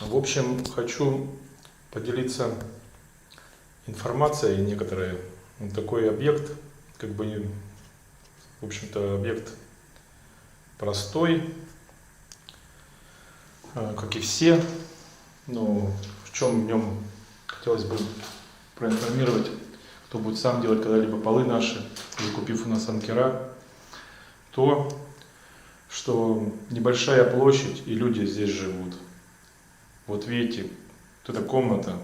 В общем, хочу поделиться информацией некоторой. Такой объект, как бы, в общем-то, объект простой, как и все. Но в чем в нем хотелось бы проинформировать, кто будет сам делать когда-либо полы наши, или купив у нас анкера, то, что небольшая площадь и люди здесь живут. Вот видите, вот эта комната,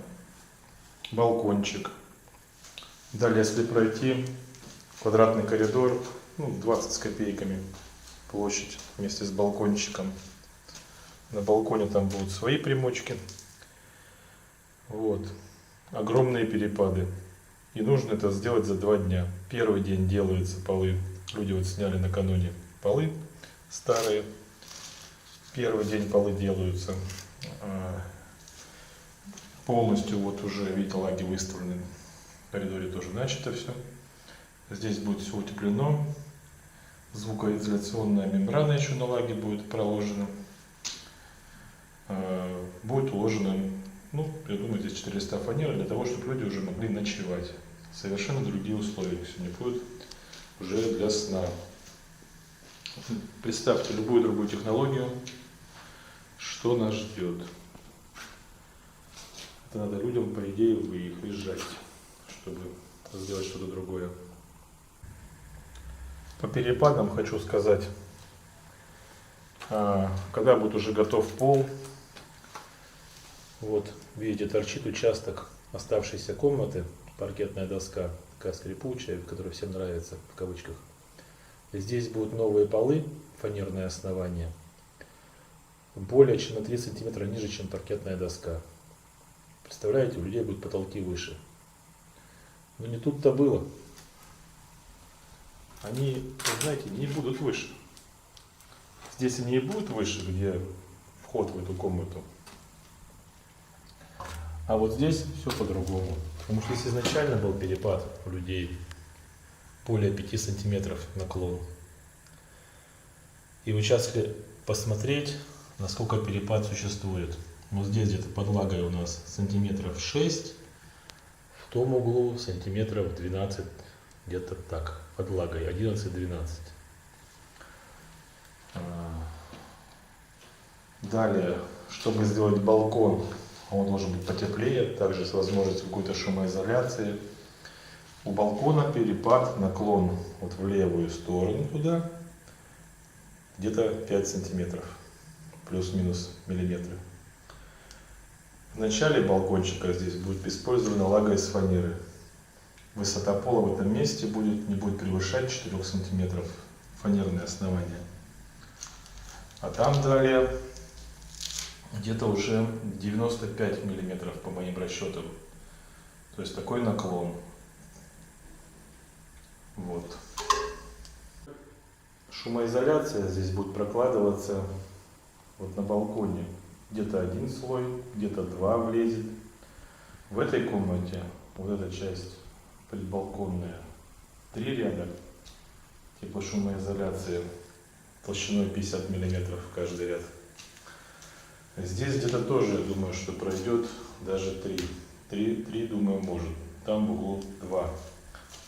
балкончик. Далее, если пройти квадратный коридор, 20 с копейками площадь вместе с балкончиком. На балконе там будут свои примочки. Вот. Огромные перепады. И нужно это сделать за 2 дня. Первый день делаются полы. Люди вот сняли накануне полы старые. Первый день полы делаются. Полностью вот уже, видите, лаги выставлены. В коридоре тоже начато все. Здесь будет все утеплено. Звукоизоляционная мембрана еще на лаге будет проложена. Будет уложено, я думаю, здесь 400 фанеры для того, чтобы люди уже могли ночевать. Совершенно другие условия сегодня будут уже для сна. Представьте любую другую технологию, что нас ждет. Это надо людям, по идее, выезжать, чтобы сделать что-то другое. По перепадам хочу сказать, когда будет уже готов пол, вот видите, торчит участок оставшейся комнаты, паркетная доска, такая скрипучая, которая всем нравится, в кавычках. И здесь будут новые полы, фанерное основание, более чем на 3 сантиметра ниже, чем паркетная доска. Представляете, у людей будут потолки выше. Но не тут-то было. Они, знаете, не будут выше. Здесь они и будут выше, где вход в эту комнату. А вот здесь все по-другому. Потому что здесь изначально был перепад у людей более 5 сантиметров наклон. И вот сейчас, если посмотреть, насколько перепад существует. Вот здесь где-то под лагой у нас сантиметров 6, в том углу сантиметров 12, где-то так, под лагой 11-12. Далее, чтобы сделать балкон, он должен быть потеплее, также с возможностью какой-то шумоизоляции. У балкона перепад, наклон вот в левую сторону туда, где-то 5 сантиметров, плюс-минус миллиметры. В начале балкончика здесь будет использована лага из фанеры. Высота пола в этом месте не будет превышать 4 сантиметров, фанерное основание. А там далее где-то уже 95 миллиметров по моим расчетам. То есть такой наклон. Вот. Шумоизоляция здесь будет прокладываться вот на балконе. Где-то 1 слой, где-то 2 влезет. В этой комнате, вот эта часть предбалконная, 3 ряда теплошумоизоляции толщиной 50 миллиметров каждый ряд. Здесь где-то тоже, я думаю, что пройдет даже 3. 3, думаю, может. Там в углу 2.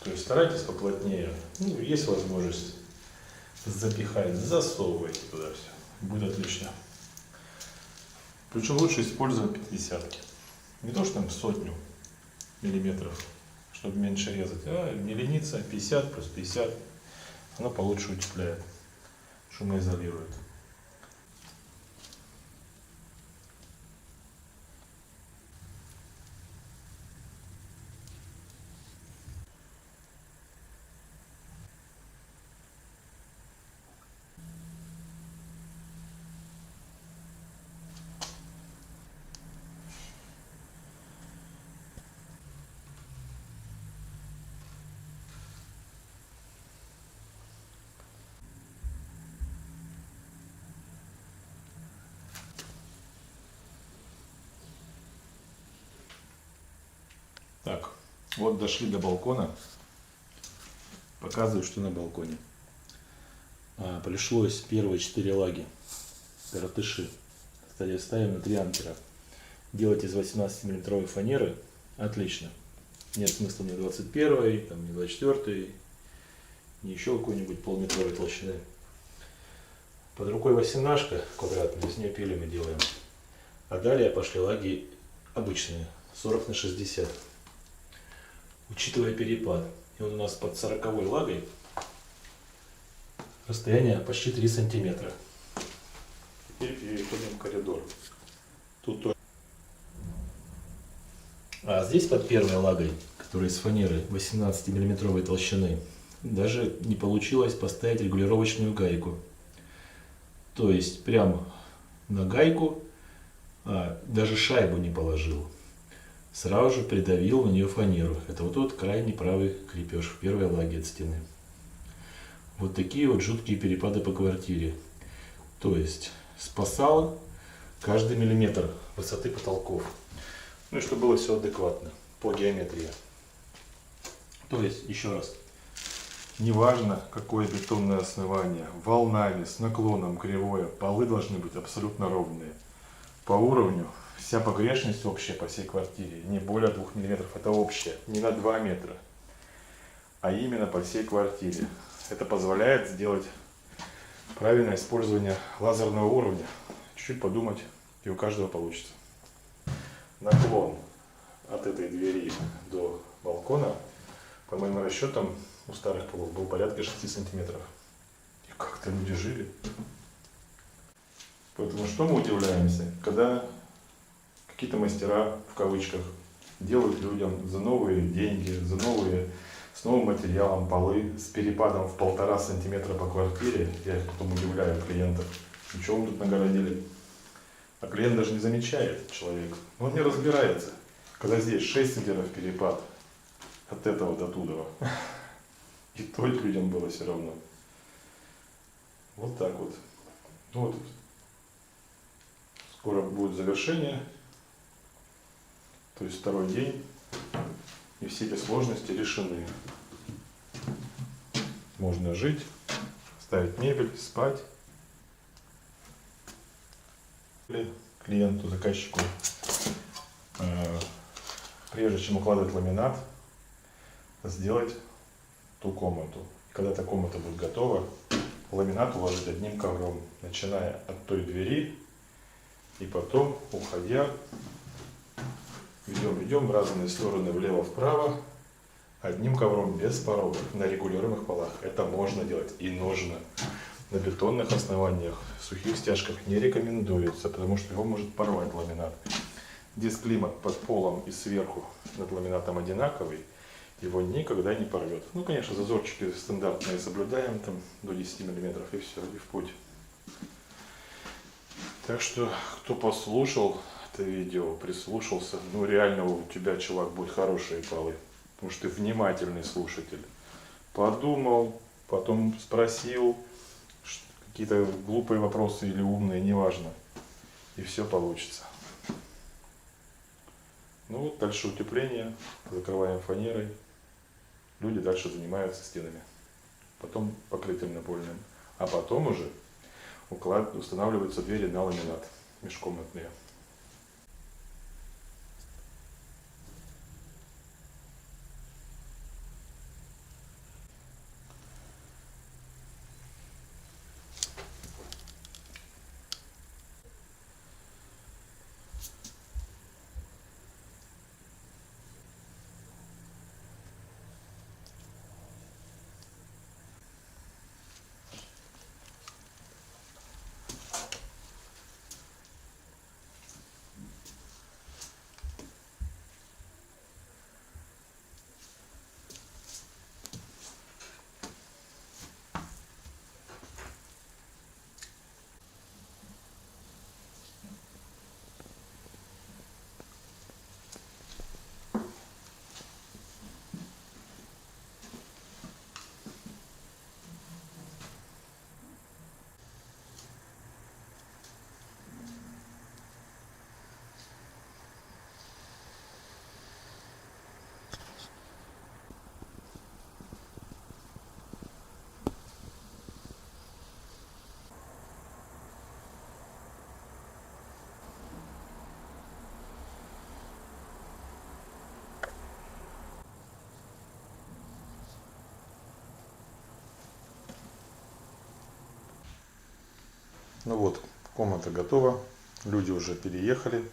То есть старайтесь поплотнее. Есть возможность запихать, засовывайте туда все. Будет отлично. Причем лучше использовать 50-ки. Не то, что там 100 миллиметров, чтобы меньше резать, а не лениться, 50 плюс 50. Оно получше утепляет, шумоизолирует. Так, вот дошли до балкона. Показываю, что на балконе. Пришлось первые 4 лаги, коротыши, ставим на 3 ампера. делать из 18-миллиметровой фанеры отлично. Нет смысла ни 21, там, ни 24, ни еще какой-нибудь полметровой толщины. Под рукой 18 квадратная, из нее пили мы делаем. А далее пошли лаги обычные, 40 на 60. Учитывая перепад, и он у нас под 40 лагой, расстояние почти 3 сантиметра. Теперь переходим в коридор. Тут тоже. А здесь под первой лагой, которая из фанеры 18-миллиметровой толщины, даже не получилось поставить регулировочную гайку. То есть прямо на гайку, даже шайбу не положил. Сразу же придавил на нее фанеру. Это вот тот крайний правый крепеж в первой лаге от стены. Вот такие вот жуткие перепады по квартире. То есть спасало каждый миллиметр высоты потолков. Ну и чтобы было все адекватно по геометрии. То есть, еще раз, неважно какое бетонное основание, волнами, с наклоном, кривое, полы должны быть абсолютно ровные. По уровню вся погрешность общая по всей квартире, не более 2 мм, это общая, не на 2 метра, а именно по всей квартире. Это позволяет сделать правильное использование лазерного уровня. Чуть-чуть подумать, и у каждого получится. Наклон от этой двери до балкона, по моим расчетам, у старых полов был порядка 6 сантиметров. И как-то люди жили. Поэтому что мы удивляемся, когда какие-то мастера, в кавычках, делают людям за новые деньги, с новым материалом полы, с перепадом в 1,5 сантиметра по квартире. Я потом удивляю клиентов, ничего мы тут нагородили. А клиент даже не замечает, человек. Он не разбирается, когда здесь 6 сантиметров перепад от этого до туда. И то людям было все равно. Вот так вот. Ну, вот. Скоро будет завершение. То есть второй день. И все эти сложности решены. Можно жить, ставить мебель, спать. Клиенту, заказчику, прежде чем укладывать ламинат, сделать ту комнату. И когда эта комната будет готова, ламинат уложить одним ковром, начиная от той двери и потом, уходя, идем в разные стороны, влево-вправо, одним ковром без порогов на регулируемых полах. Это можно делать и нужно. На бетонных основаниях, сухих стяжках не рекомендуется, потому что его может порвать ламинат. Дисклимат под полом и сверху над ламинатом одинаковый, его никогда не порвет. Ну, конечно, зазорчики стандартные соблюдаем, там до 10 мм, и все, и в путь. Так что, кто послушал это видео, прислушался, ну реально у тебя, чувак, будут хорошие полы, потому что ты внимательный слушатель. Подумал, потом спросил, какие-то глупые вопросы или умные, неважно. И все получится. Ну вот дальше утепление, закрываем фанерой. Люди дальше занимаются стенами. Потом покрытием напольным. А потом уже устанавливаются двери на ламинат межкомнатные. Ну вот, комната готова. Люди уже переехали.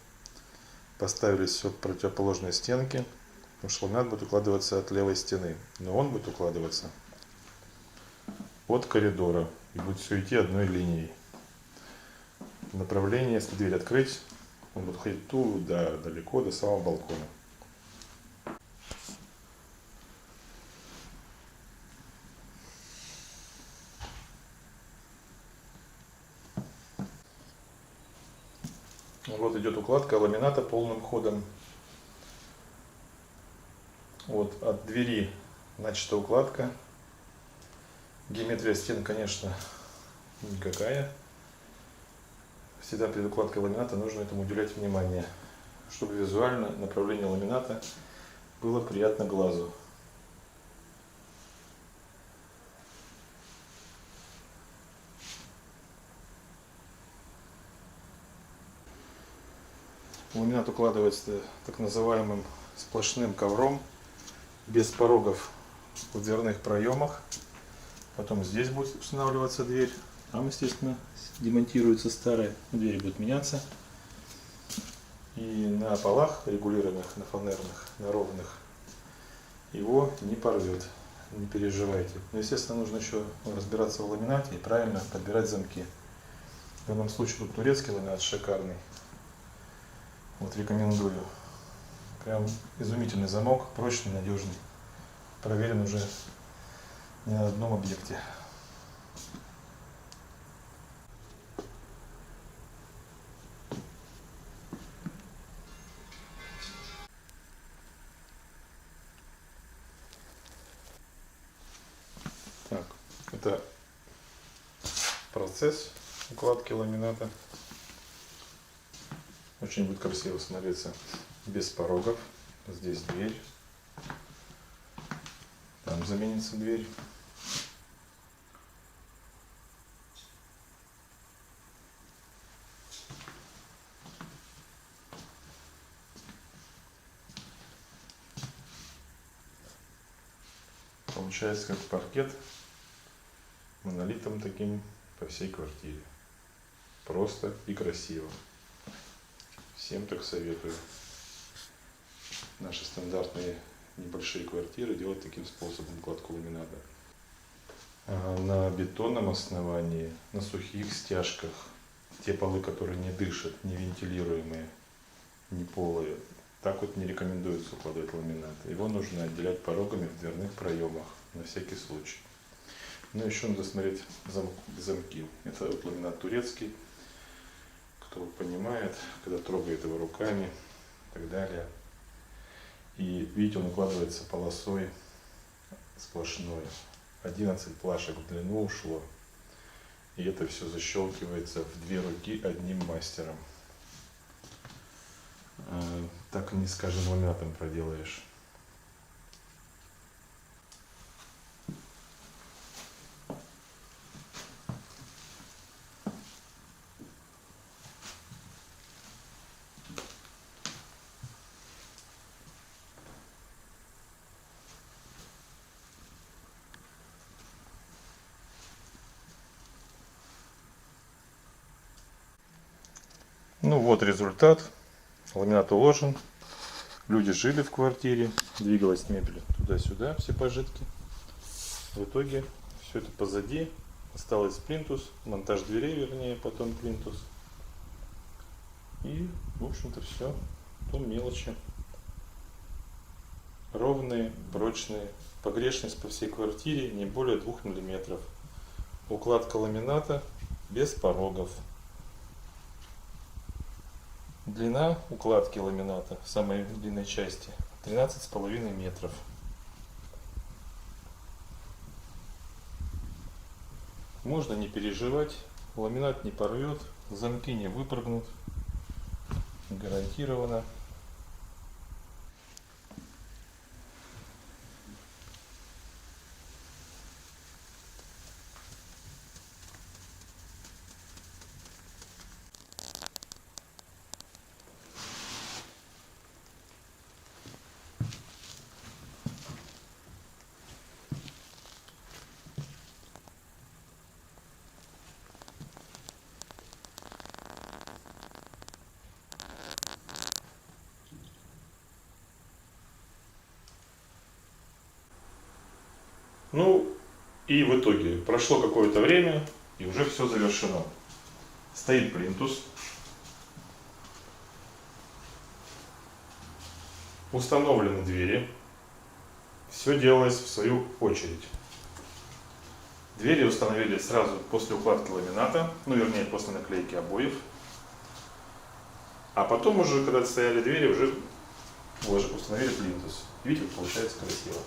Поставили все к противоположной стенке. Потому что ламинат будет укладываться от левой стены. Но он будет укладываться от коридора. И будет все идти одной линией. Направление, если дверь открыть, он будет ходить туда, далеко, до самого балкона. Вот идет укладка ламината полным ходом. Вот от двери начата укладка. Геометрия стен, конечно, никакая. Всегда перед укладкой ламината нужно этому уделять внимание, чтобы визуально направление ламината было приятно глазу. Ламинат укладывается так называемым сплошным ковром, без порогов в дверных проемах. Потом здесь будет устанавливаться дверь. Там, естественно, демонтируется старая, дверь будет меняться. И на полах регулируемых, на фанерных, на ровных, его не порвет, не переживайте. Но, естественно, нужно еще разбираться в ламинате и правильно подбирать замки. В данном случае тут турецкий ламинат шикарный. Вот рекомендую. Прям изумительный замок, прочный, надежный. Проверен уже не на одном объекте. Так, это процесс укладки ламината. Очень будет красиво смотреться без порогов. Здесь дверь. Там заменится дверь. Получается как паркет монолитом таким по всей квартире. Просто и красиво. Всем так советую. Наши стандартные небольшие квартиры делать таким способом укладку ламината. А на бетонном основании, на сухих стяжках, те полы, которые не дышат, не вентилируемые, не полые, так вот не рекомендуется укладывать ламинат. Его нужно отделять порогами в дверных проемах, на всякий случай. Но еще надо смотреть замки. Это вот ламинат турецкий. Кто понимает, когда трогает его руками и так далее. И видите, он укладывается полосой сплошной. 11 плашек в длину ушло. И это все защелкивается в 2 руки одним мастером. Так не, скажем, ламинатом проделаешь. Ну вот результат. Ламинат уложен. Люди жили в квартире. Двигалась мебель туда-сюда, все пожитки. В итоге все это позади. Осталось плинтус, монтаж дверей, вернее, потом плинтус. И, в общем-то, все. Потом мелочи. Ровные, прочные. Погрешность по всей квартире не более 2 мм. Укладка ламината без порогов. Длина укладки ламината в самой длинной части 13,5 метров. Можно не переживать, ламинат не порвет, замки не выпрыгнут, гарантированно. Ну и в итоге прошло какое-то время и уже все завершено. Стоит плинтус. Установлены двери. Все делалось в свою очередь. Двери установили сразу после укладки ламината, ну вернее после наклейки обоев. А потом уже, когда стояли двери, уже установили плинтус. Видите, получается красиво.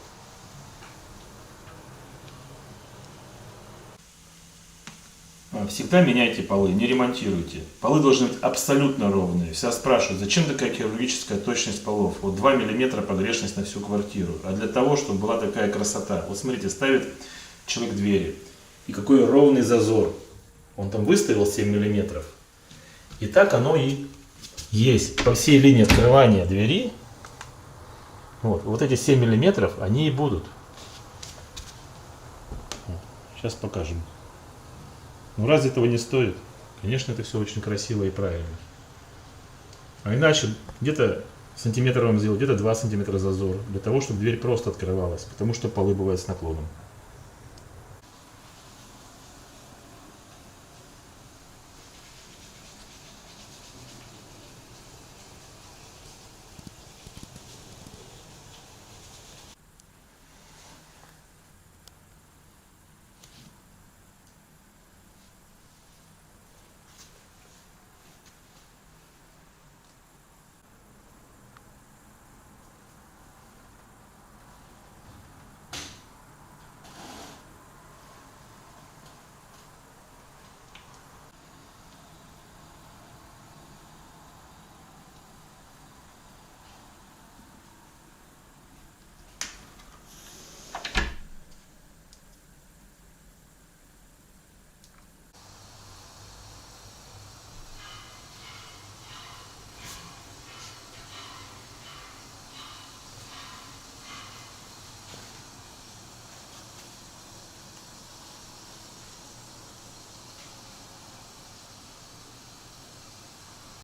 Всегда меняйте полы, не ремонтируйте. Полы должны быть абсолютно ровные. Все спрашивают, зачем такая хирургическая точность полов? Вот 2 мм погрешность на всю квартиру. А для того, чтобы была такая красота. Вот смотрите, ставит человек двери. И какой ровный зазор. Он там выставил 7 мм. И так оно и есть. По всей линии открывания двери. Вот эти 7 мм, они и будут. Сейчас покажем. Ну разве этого не стоит? Конечно, это все очень красиво и правильно. А иначе где-то сантиметр вам сделать, где-то 2 сантиметра зазор, для того, чтобы дверь просто открывалась, потому что полы бывают с наклоном.